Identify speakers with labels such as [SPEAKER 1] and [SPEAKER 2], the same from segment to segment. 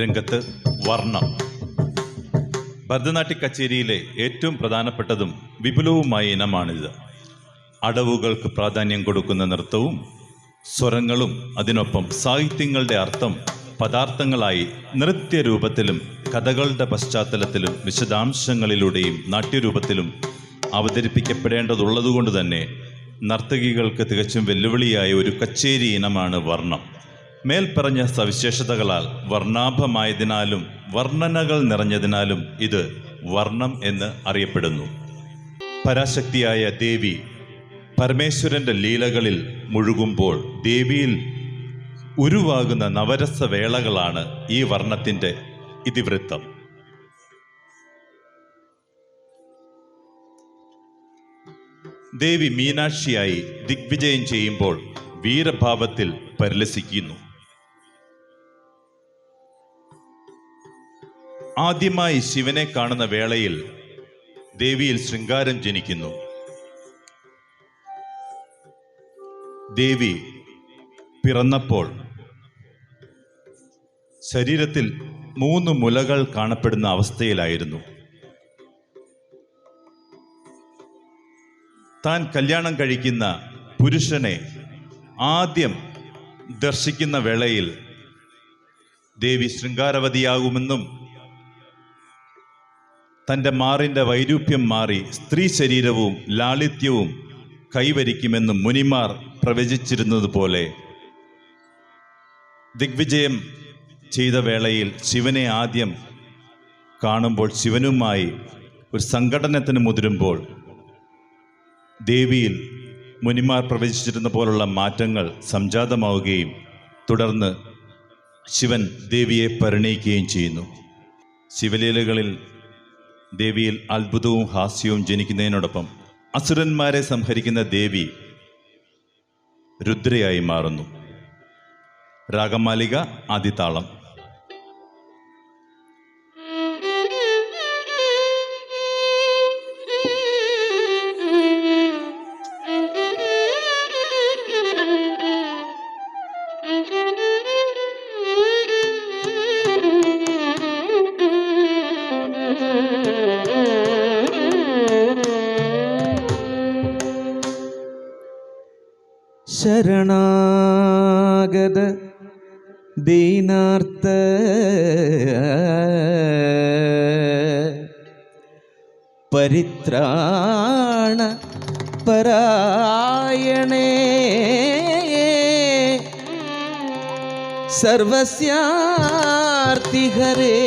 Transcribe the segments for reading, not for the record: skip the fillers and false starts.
[SPEAKER 1] രംഗത്ത് വർണ്ണം. ഭരതനാട്യ കച്ചേരിയിലെ ഏറ്റവും പ്രധാനപ്പെട്ടതും വിപുലവുമായ ഇനമാണിത്. അടവുകൾക്ക് പ്രാധാന്യം കൊടുക്കുന്ന നൃത്തവും സ്വരങ്ങളും അതിനൊപ്പം സാഹിത്യങ്ങളുടെ അർത്ഥം പദാർത്ഥങ്ങളായി നൃത്യരൂപത്തിലും കഥകളുടെ പശ്ചാത്തലത്തിലും വിശദാംശങ്ങളിലൂടെയും നാട്യരൂപത്തിലും അവതരിപ്പിക്കപ്പെടേണ്ടതുള്ളതുകൊണ്ട് തന്നെ നർത്തകികൾക്ക് തികച്ചും വെല്ലുവിളിയായ ഒരു കച്ചേരി ഇനമാണ് വർണ്ണം. മേൽപ്പറഞ്ഞ സവിശേഷതകളാൽ വർണ്ണാഭമായതിനാലും വർണ്ണനകൾ നിറഞ്ഞതിനാലും ഇത് വർണ്ണം എന്ന് അറിയപ്പെടുന്നു. പരാശക്തിയായ ദേവി പരമേശ്വരൻ്റെ ലീലകളിൽ മുഴുകുമ്പോൾ ദേവിയിൽ ഉരുവാകുന്ന നവരസവേളകളാണ് ഈ വർണ്ണത്തിൻ്റെ ഇതിവൃത്തം. ദേവി മീനാക്ഷിയായി ദിഗ്വിജയം ചെയ്യുമ്പോൾ വീരഭാവത്തിൽ പരിലസിക്കുന്നു. ആദ്യമായി ശിവനെ കാണുന്ന വേളയിൽ ദേവിയിൽ ശൃംഗാരം ജനിക്കുന്നു. ദേവി പിറന്നപ്പോൾ ശരീരത്തിൽ 3 മുലകൾ കാണപ്പെടുന്ന അവസ്ഥയിലായിരുന്നു. താൻ കല്യാണം കഴിക്കുന്ന പുരുഷനെ ആദ്യം ദർശിക്കുന്ന വേളയിൽ ദേവി ശൃംഗാരവതിയാകുമെന്നും തൻ്റെ മാറിൻ്റെ വൈരൂപ്യം മാറി സ്ത്രീ ശരീരവും ലാളിത്യവും കൈവരിക്കുമെന്നും മുനിമാർ പ്രവചിച്ചിരുന്നതുപോലെ ദിഗ്വിജയം ചെയ്ത വേളയിൽ ശിവനെ ആദ്യം കാണുമ്പോൾ ശിവനുമായി ഒരു സംഘടനത്തിന് മുതിരുമ്പോൾ ദേവിയിൽ മുനിമാർ പ്രവചിച്ചിരുന്ന പോലുള്ള മാറ്റങ്ങൾ സംജാതമാവുകയും തുടർന്ന് ശിവൻ ദേവിയെ പരിണയിക്കുകയും ചെയ്യുന്നു. ശിവലീലകളിൽ ദേവിയിൽ അത്ഭുതവും ഹാസ്യവും ജനിക്കുന്നതിനോടൊപ്പം അസുരന്മാരെ സംഹരിക്കുന്ന ദേവി രുദ്രയായി മാറുന്നു. രാഗമാലിക ആദിതാളം.
[SPEAKER 2] ശരണാഗത ദീനാർത്ത പരിത്രാണ പരായണേ സർവസ്യാർത്തി ഹരേ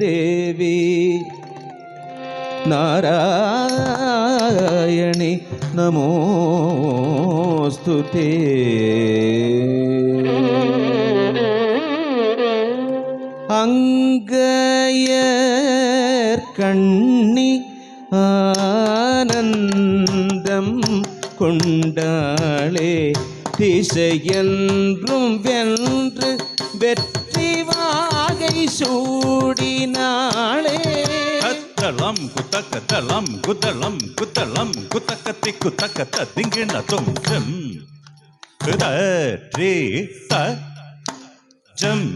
[SPEAKER 2] ദേവി നാരായണി നമോസ്തുതേ. അങ്കയർ കണ്ണി ആനന്ദം കൊണ്ടാളെ திசையென்றும் வென்று வெற்றி வாகை சூடினாளே.
[SPEAKER 1] கத்தளம் குத்தக்கத்தளம் குத்தளம் குத்தளம் குத்தக்கத்தி குத்தக்கத்த திங்கின தும் ஜம் த்ரீ த ஜம்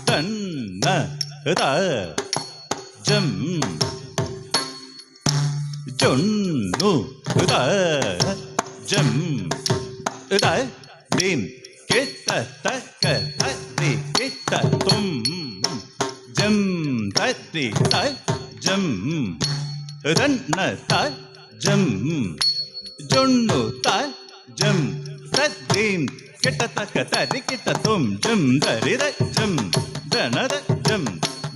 [SPEAKER 1] தன்ன த ஜம் ஜொன்னு த ஜம் த தீம் கேட்ட தக்க தத்தி கேட்ட தும் ஜம் தத்தி த ஜம் ரன்ன த ஜம் ஜொன்னு த ஜம் தத்தீம் கெட்ட தக்க தரி கிட்ட தும் ஜம் தரி த ஜம் தனத ஜம்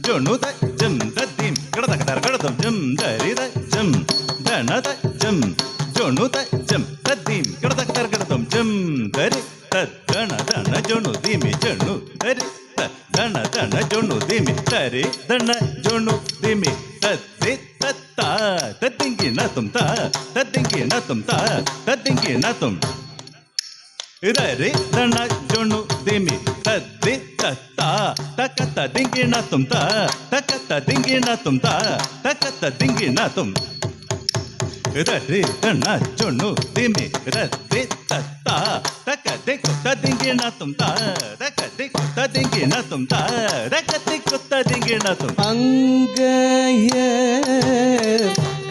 [SPEAKER 1] ஜொன்னு த ஜம் தத்தீம் கடதக்க தர கடதும் ஜம் தரி த ஜம் தனத ஜம் ஜொன்னு த ஜம் தத்தீம் கடதக்க தர கடதும் ஜம் தரி தன தன ஜொன்னு தீமி ஜொன்னு தரி தன தன ஜொன்னு தீமி தரி தன ஜொன்னு தீமி தத்தி தத்தா தத்திங்கி நத்தும் தா தத்திங்கி நத்தும் தா தத்திங்கி நத்தும் இதரி தன ஜொன்னு தீமி தத்தி தத்தா தக்கத்த திங்கி நத்தும் தா தக்கத்த திங்கி நத்தும் தா தக்கத்த திங்கி நத்தும் இதரி தன ஜொன்னு தீமி தத்தி தத்தா தக்க திங்கு நத்தும் தா தக்க தக்கத்தி குத்த திங்கிணத்தும் தக்கத்தி குத்த திங்கிணத்தும்
[SPEAKER 2] அங்கய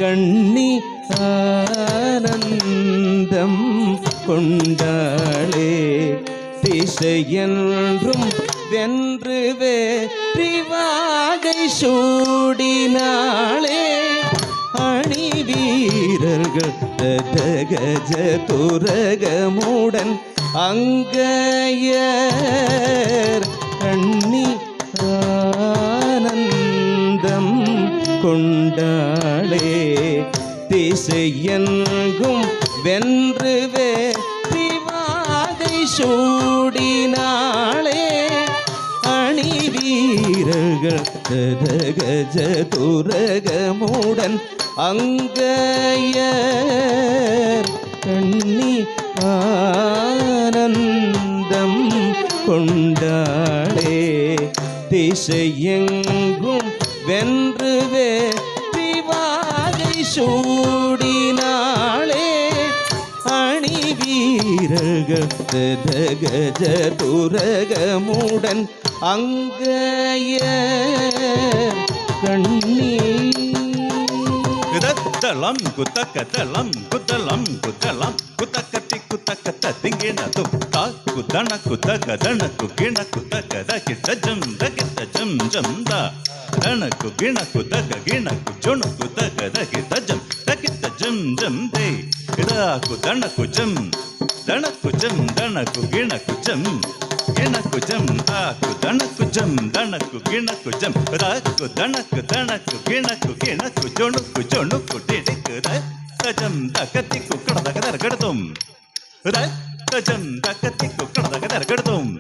[SPEAKER 2] கண்ணி ஆனந்தம் கொண்டாளே திசையென்றும் வென்று வெற்றிவாகை சூடினாளே அணி வீரர்கள் கஜ துரகமுடன் அங்கயர் கண்ணி ஆனந்தம் கொண்டாளே திசையெங்கும் வென்று வெற்றிவாகை சூடினாளே அணி வீரர்கள் கஜ துரகமுடன் அங்கயர் கண்ணி ஆனந்தம் கொண்டாளே திசையெங்கும் வென்று வெற்றிவாகை சூடினாளே அணி வீரர்கள் கஜ துரகமுடன் அங்கயர் கண்ணி
[SPEAKER 1] குதத்தலம் குத்தக்கத்தலம் குத்தலம் குத்தலம் குத்தக்கத்தி குத்தக்கத்த திங்கிணத்தும் தா குத்தண குத்த கதண குக்கிண குத்த கத கிட்ட ஜம் த கிட்ட ஜம் ஜம் தா தண குக்கிண குத்த ககிண குச்சொணு குத்த கத கிட்ட ஜம் த கிட்ட ஜம் ஜம் தே இதா குத்தண குச்சம் தண குச்சம் தண குக்கிண குச்சம் கிணக்கு ஜம் தாக்கு தனக்கு ஜம் தனக்கு கிணக்கு ஜம் ராக்கு தனக்கு தனக்கு கிணக்கு கிணக்கு ஜொணுக்கு ஜொணுக்கு டிடிக்கு ரஜம் தக்கத்தி குக்கட கதர் கெடுத்தும் ரஜம் தக்கத்தி குக்கட கதர் கெடுத்தும்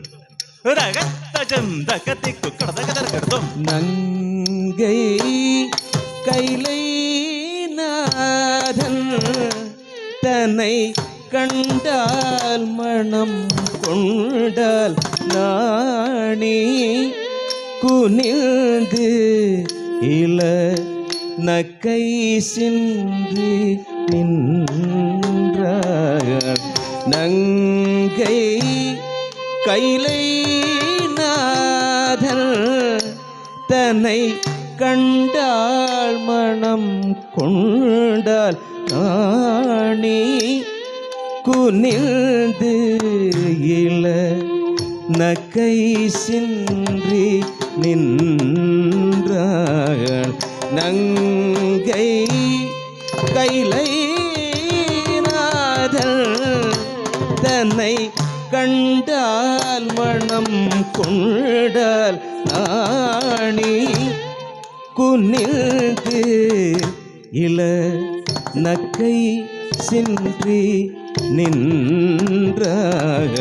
[SPEAKER 1] ரஜம் தக்கத்தி குக்கட கதர் கெடுத்தும்
[SPEAKER 2] நங்கை கைலை நாதன் தன்னை கண்டால் மனம் கொண்டால் நாணி குனிந்து இள நக்கை சின்றி நின்றாள் நங்கை கைலை நாதன் தன்னை கண்டால் மனம் கொண்டால் நாணி குனிந்து இள நக்கை சின்றி நின்றாள் நங்கை கைலை நாதல் தன்னை கண்டால் மனம் கொண்டால் நாணி குனிந்து இள நக்கை சின்றி நின்றாள்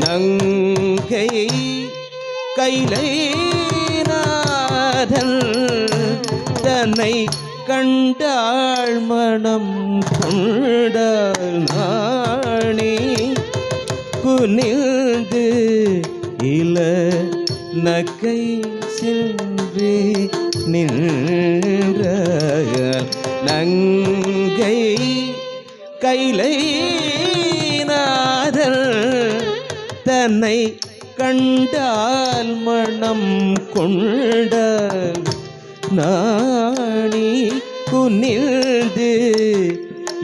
[SPEAKER 2] நங்கை கைலை நாதன் தன்னை கண்டாள் மனம் கொண்டாள் நாணி குனிந்து இள நக்கை சின்றி நின்றாள் நங்கை கைலை நாதன் தன்னை கண்டால் மனம் கொண்டாள் நாணி குனிந்து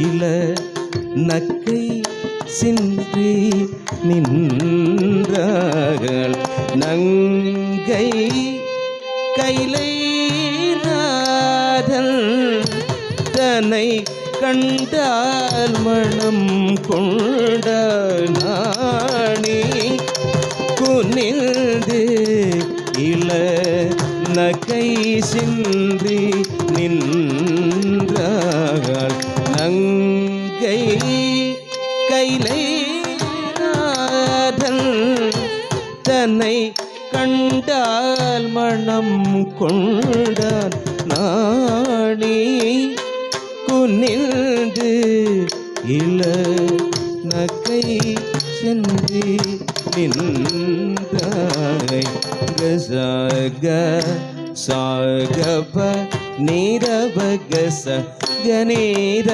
[SPEAKER 2] இள நக்கை சின்றி நின்றாள் நங்கை கைலை நாதன் தன்னை கண்டால் மனம் கொண்டாள் நாணி குனிந்து இள நக்கை சின்றி நின்றாள் நங்கை கைலை நாதன் தன்னை கண்டால் மனம் கொண்டான் நாணி குனிந்து இள நக்கை சென்றி நின்றாய் கசக சாகப நீரபக சகநீர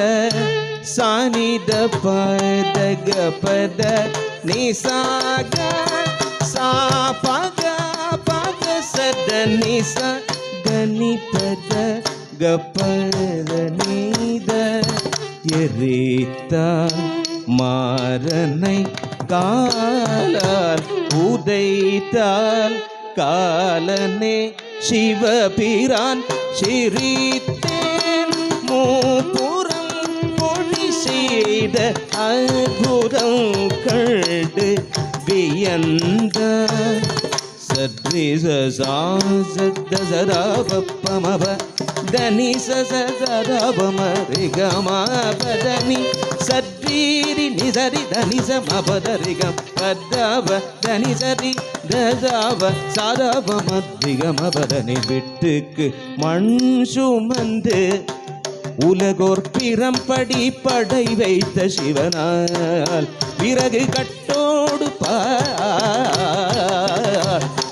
[SPEAKER 2] சானித பதக பத நிசாக சா பக பக சத நிச கனி பத கப்பத நீத எரித்தால் மாறனை காலால் உதைத்தால் காலனே சிவபிரான் சிரித்தேன் மூப்புறம் மொழி செய்த அற்புதம் கண்டு வியந்த சத்ரி சதாபமப தனி சதபம ரிகமபதனி சத்ரீரி நிசரி தனி சமபதரிகம் பதவ தனி சரி தசாவ சதபம ரிகமபதனி விட்டுக்கு மண் சுமந்து உலகோர் பிறம்படி படை வைத்த சிவனால் விறகு கட்டோடு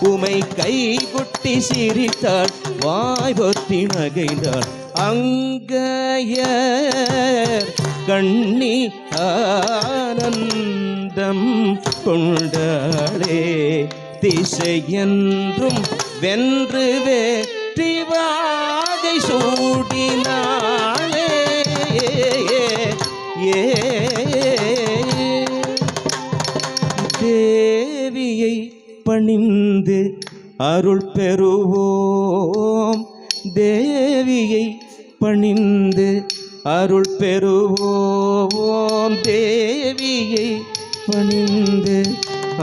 [SPEAKER 2] உமை கை குட்டி சிரித்தாள் வாய் பொத்தி நகைந்தாள் அங்கைய கண்ணி ஆனந்தம் கொண்டாளே திசையென்றும் வென்று வெற்றி வாகை சூடினாளே தேவியை பணிந்து அருள் பெறுவோம் தேவியை பணிந்து அருள் பெறுவோம் தேவியை பணிந்து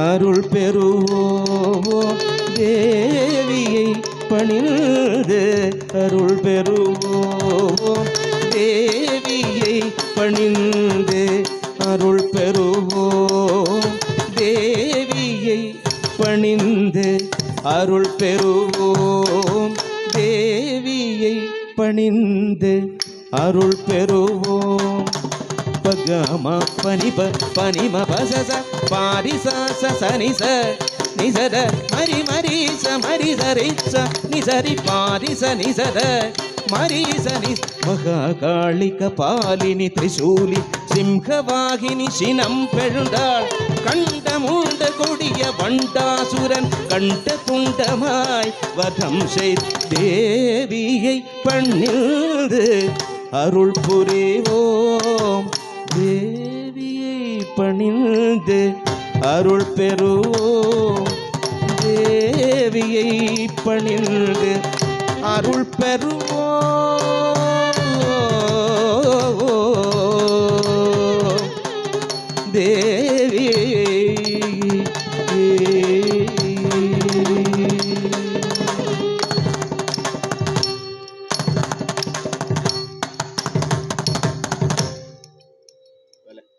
[SPEAKER 2] அருள் பெறுவோம் தேவியை பணிந்து அருள் பெறுவோம் தேவியை பணிந்து அருள் பெறுவோம் தேவியை பணிந்து அருள் பெறுவோம் தேவியை பணிந்து அருள் பெறுவோம் பகம பனிப பனிம பசச பாரிச சனிச நிசத மரி மரிச மரிசரிச நிசரி பாரிச நிசத மரிச நிஸ் மகாகாளிக பாலினி திரிசூலி சிம்ஹவாகினி சினம் பெழுந்தாள் கண்ட மூண்ட கொடிய வண்டாசுரன் கண்ட துண்டமாய் வதம் செய் தேவியை பணிந்து அருள் புரிவோம் தேவியை பணிந்து அருள் பெறுவோம் தேவியை பணிந்து அருள் பெறுவோம்